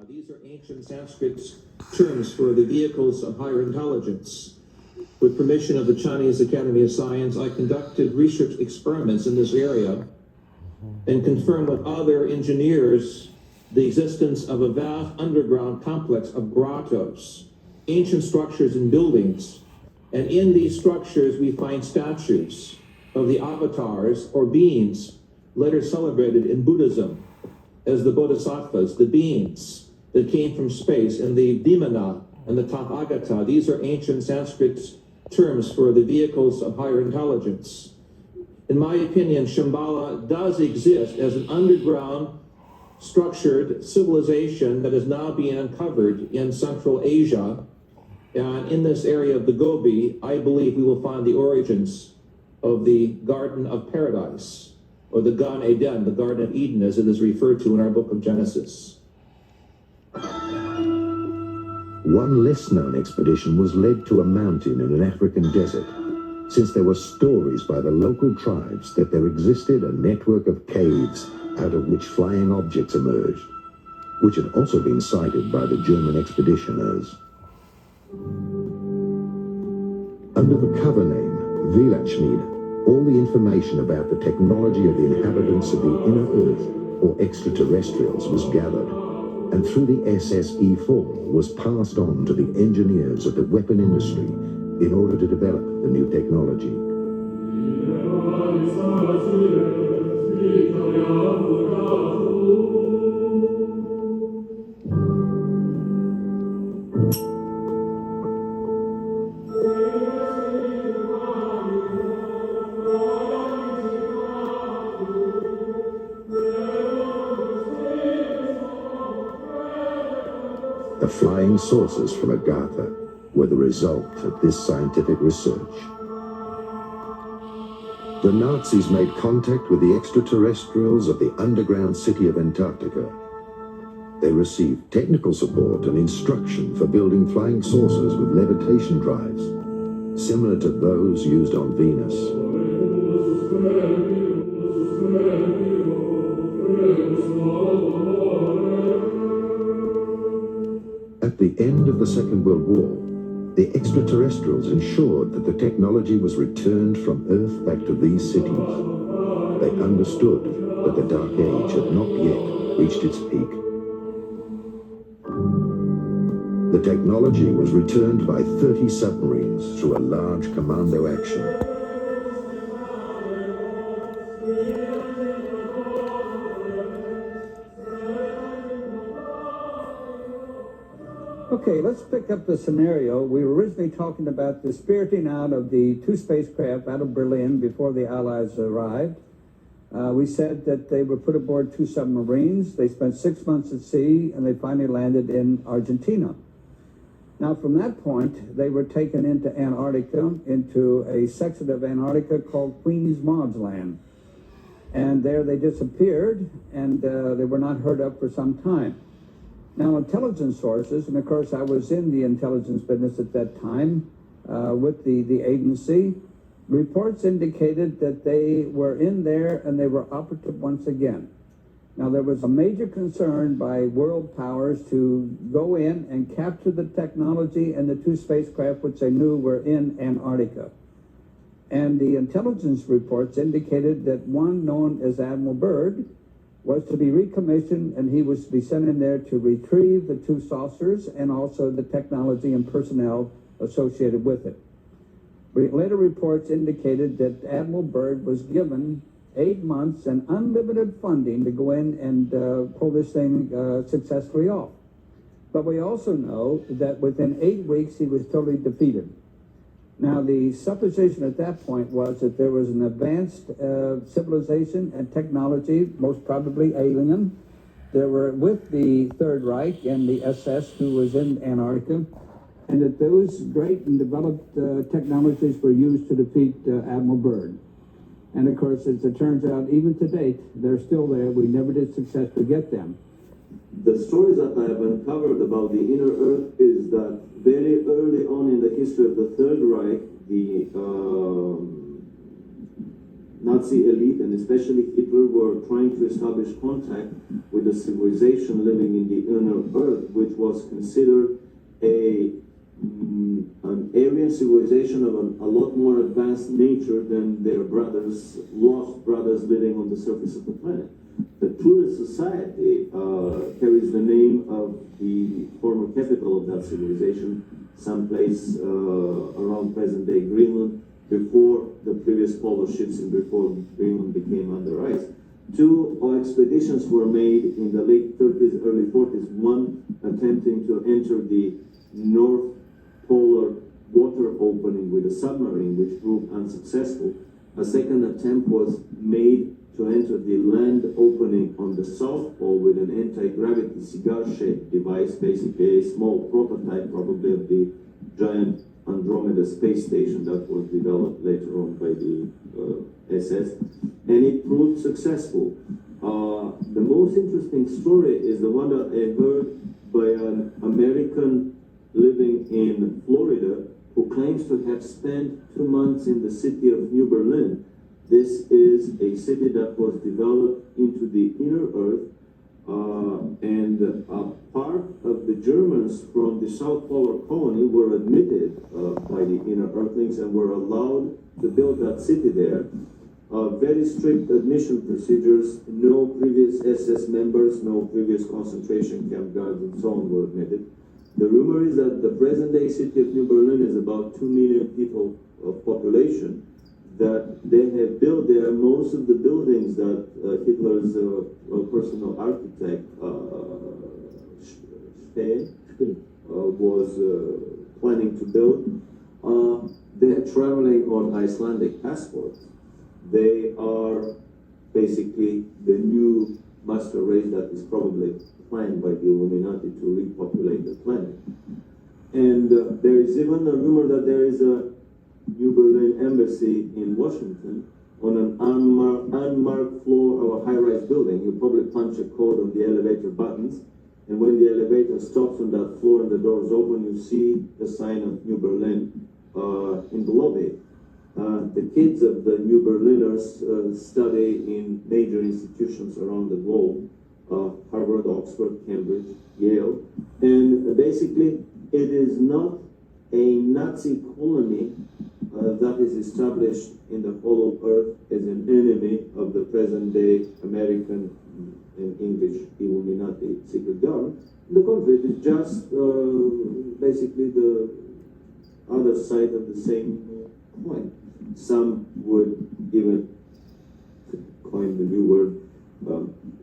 These are ancient Sanskrit terms for the vehicles of higher intelligence. With permission of the Chinese Academy of Science, I conducted research experiments in this area and confirmed with other engineers the existence of a vast underground complex of grottos, ancient structures and buildings. And in these structures, we find statues of the avatars or beings later celebrated in Buddhism as the bodhisattvas, the beings that came from space, and the Vimana and the Tathagata. These are ancient Sanskrit terms for the vehicles of higher intelligence. In my opinion, Shambhala does exist as an underground structured civilization that is now being uncovered in Central Asia. And in this area of the Gobi, I believe we will find the origins of the Garden of Paradise, or the Gan Eden, the Garden of Eden, as it is referred to in our book of Genesis. One less-known expedition was led to a mountain in an African desert, since there were stories by the local tribes that there existed a network of caves out of which flying objects emerged, which had also been cited by the German expeditioners. Under the cover name Villachschmiede, all the information about the technology of the inhabitants of the inner Earth, or extraterrestrials, was gathered, and through the SSE-4 was passed on to the engineers of the weapon industry in order to develop the new technology. The flying saucers from Agartha were the result of this scientific research. The Nazis made contact with the extraterrestrials of the underground city of Antarctica. They received technical support and instruction for building flying saucers with levitation drives, similar to those used on Venus. At the end of the Second World War, the extraterrestrials ensured that the technology was returned from Earth back to these cities. They understood that the Dark Age had not yet reached its peak. The technology was returned by 30 submarines through a large commando action. Okay, let's pick up the scenario. We were originally talking about the spiriting out of the two spacecraft out of Berlin before the Allies arrived. We said that they were put aboard two submarines. They spent 6 months at sea, and they finally landed in Argentina. Now, from that point, they were taken into Antarctica, into a section of Antarctica called Queen's Maud's Land. And there they disappeared, and they were not heard of for some time. Now, intelligence sources, and of course I was in the intelligence business at that time with the agency, reports indicated that they were in there and they were operative once again. Now, there was a major concern by world powers to go in and capture the technology and the two spacecraft which they knew were in Antarctica. And the intelligence reports indicated that one known as Admiral Byrd was to be recommissioned, and he was to be sent in there to retrieve the two saucers and also the technology and personnel associated with it. Later reports indicated that Admiral Byrd was given 8 months and unlimited funding to go in and pull this thing successfully off. But we also know that within 8 weeks he was totally defeated. Now, the supposition at that point was that there was an advanced civilization and technology, most probably alien. They were with the Third Reich and the SS, who was in Antarctica, and that those great and developed technologies were used to defeat Admiral Byrd. And of course, as it turns out, even to date, they're still there. We never did successfully get them. The stories that I have uncovered about the inner Earth is that very early on in the history of the Third Reich, Nazi elite and especially Hitler were trying to establish contact with a civilization living in the inner earth, which was considered an Aryan civilization of a lot more advanced nature than their brothers, lost brothers living on the surface of the planet. The Tula Society carries the name of the former capital of that civilization, someplace around present-day Greenland, before the previous polar shifts and before Greenland became under ice. Two expeditions were made in the late 30s, early 40s, one attempting to enter the North Polar water opening with a submarine, which proved unsuccessful. A second attempt was made to enter the land opening on the South Pole with an anti-gravity cigar-shaped device, basically a small prototype probably of the giant Andromeda space station that was developed later on by the SS, and it proved successful. The most interesting story is the one that I heard by an American living in Florida who claims to have spent 2 months in the city of New Berlin. This is a city that was developed into the inner earth, and part of the Germans from the South Polar colony were admitted by the inner earthlings and were allowed to build that city there. Very strict admission procedures, no previous SS members, no previous concentration camp guards and so on were admitted. The rumor is that the present-day city of New Berlin is about 2 million people of population, that they have built there most of the buildings that Hitler's personal architect, Speer, was planning to build. They're traveling on Icelandic passports. They are basically the new master race that is probably planned by the Illuminati to repopulate the planet. And there is even a rumor that there is a New Berlin embassy in Washington on an unmarked floor of a high-rise building. You probably punch a code on the elevator buttons, and when the elevator stops on that floor and the doors open, you see the sign of New Berlin in the lobby. The kids of the New Berliners study in major institutions around the globe, Harvard, Oxford, Cambridge, Yale, and basically it is not a Nazi colony that is established in the hollow earth as an enemy of the present-day American and English Illuminati secret government. On the contrary, it is just basically the other side of the same coin. Some would even coin the new word,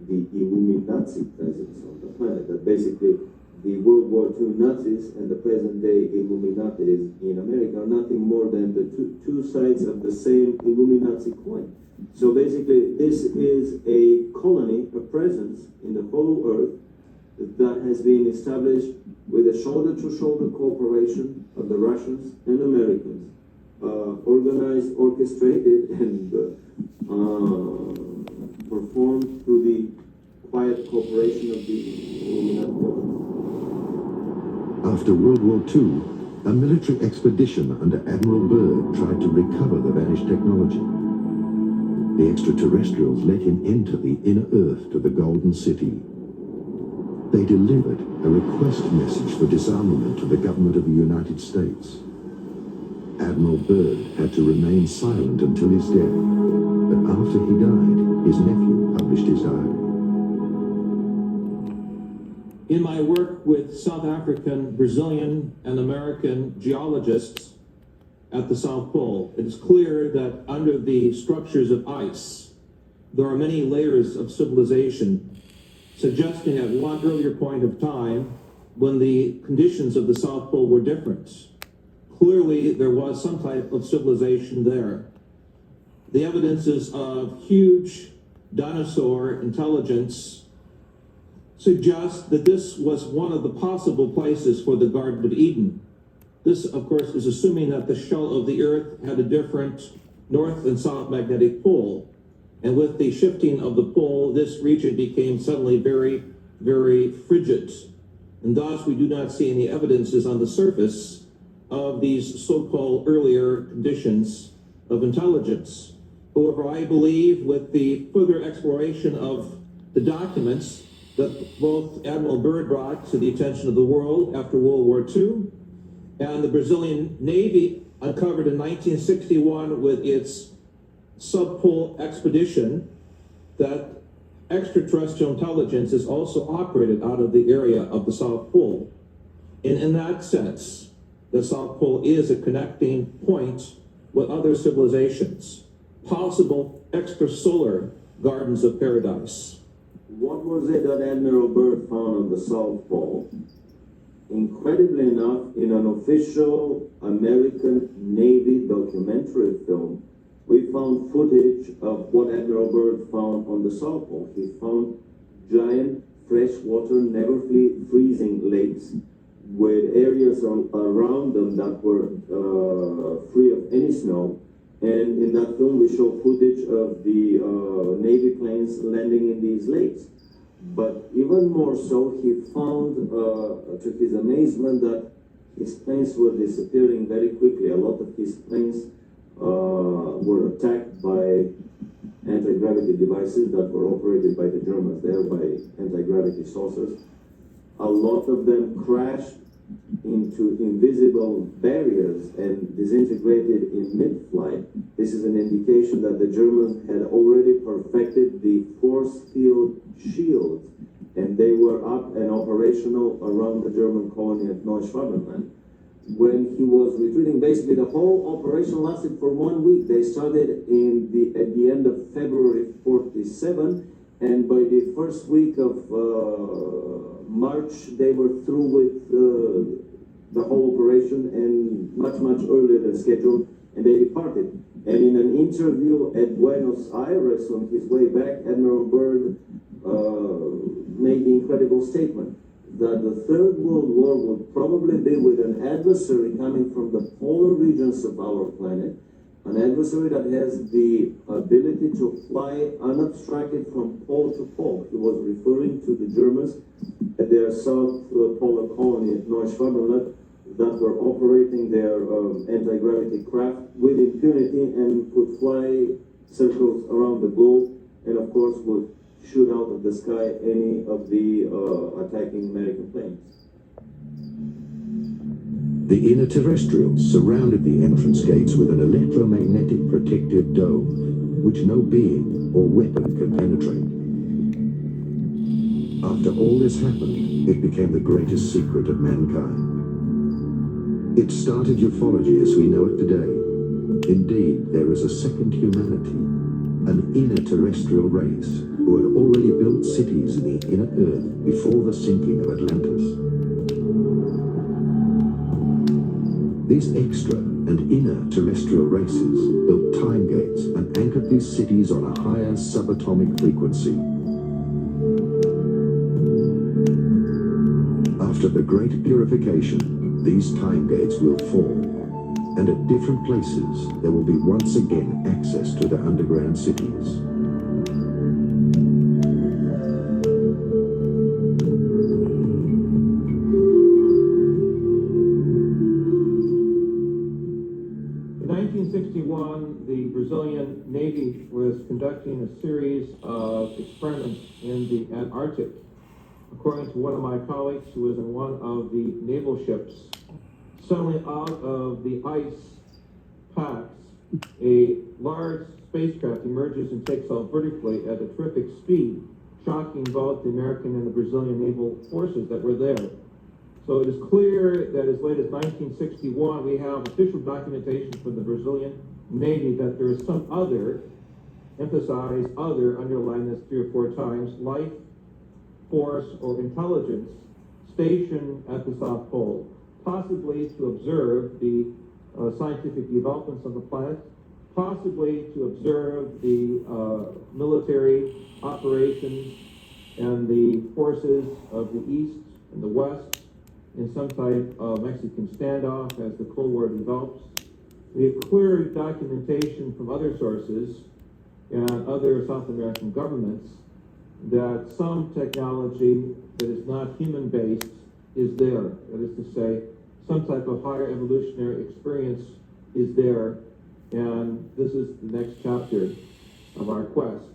the Illuminati presence on the planet, that basically the World War II Nazis and the present-day Illuminatis in America are nothing more than the two sides of the same Illuminati coin. So basically, this is a colony, a presence in the whole earth that has been established with a shoulder-to-shoulder cooperation of the Russians and Americans, organized, orchestrated, and performed through the quiet cooperation of the Illuminati government. After World War II, a military expedition under Admiral Byrd tried to recover the vanished technology. The extraterrestrials let him enter the inner Earth to the Golden City. They delivered a request message for disarmament to the government of the United States. Admiral Byrd had to remain silent until his death, but after he died, his nephew published his diary. In my work with South African, Brazilian, and American geologists at the South Pole, it is clear that under the structures of ice, there are many layers of civilization, suggesting at one earlier point of time when the conditions of the South Pole were different. Clearly, there was some type of civilization there. The evidences of huge dinosaur intelligence suggest that this was one of the possible places for the Garden of Eden. This, of course, is assuming that the shell of the Earth had a different north and south magnetic pole. And with the shifting of the pole, this region became suddenly very, very frigid. And thus, we do not see any evidences on the surface of these so-called earlier conditions of intelligence. However, I believe with the further exploration of the documents that both Admiral Byrd brought to the attention of the world after World War II and the Brazilian Navy uncovered in 1961 with its subpole expedition, that extraterrestrial intelligence is also operated out of the area of the South Pole. And in that sense, the South Pole is a connecting point with other civilizations, possible extrasolar gardens of paradise. What was it that Admiral Byrd found on the South Pole? Incredibly enough, in an official American Navy documentary film, we found footage of what Admiral Byrd found on the South Pole. He found giant freshwater, never freezing lakes with areas around them that were free of any snow. And in that film, we show footage of the Navy planes landing in these lakes. But even more so, he found, to his amazement, that his planes were disappearing very quickly. A lot of his planes were attacked by anti-gravity devices that were operated by the Germans there, by anti-gravity saucers. A lot of them crashed into invisible barriers and disintegrated in mid-flight. This is an indication that the Germans had already perfected the force field shield, and they were up and operational around the German colony at Neuschwabenland. When he was retreating, basically the whole operation lasted for 1 week. They started at the end of February 47, and by the first week of March, they were through with the whole operation, and much earlier than scheduled, and they departed. And in an interview at Buenos Aires on his way back, Admiral Byrd made the incredible statement that the Third World War would probably be with an adversary coming from the polar regions of our planet, an adversary that has the ability to fly unobstructed from pole to pole. He was referring to the Germans at their South Polar colony at Neuschwabenland that were operating their anti-gravity craft with impunity and could fly circles around the globe, and of course would shoot out of the sky any of the attacking American planes. The inner terrestrials surrounded the entrance gates with an electromagnetic protective dome, which no being or weapon could penetrate. After all this happened, it became the greatest secret of mankind. It started ufology as we know it today. Indeed, there is a second humanity, an inner terrestrial race who had already built cities in the inner earth before the sinking of Atlantis. These extra and inner terrestrial races built time gates and anchored these cities on a higher subatomic frequency. After the Great Purification, these time gates will fall, and at different places there will be once again access to the underground cities. In 1961, the Brazilian Navy was conducting a series of experiments in the Antarctic. According to one of my colleagues who was in one of the naval ships, suddenly out of the ice packs, a large spacecraft emerges and takes off vertically at a terrific speed, shocking both the American and the Brazilian naval forces that were there. So it is clear that as late as 1961, we have official documentation from the Brazilian Navy that there is some other, emphasize other, underline this 3 or 4 times, life force or intelligence stationed at the South Pole, possibly to observe the scientific developments of the planet, possibly to observe the military operations and the forces of the East and the West in some type of Mexican standoff as the Cold War develops. We have clear documentation from other sources and other South American governments that some technology that is not human-based is there. That is to say, some type of higher evolutionary experience is there And this is the next chapter of our quest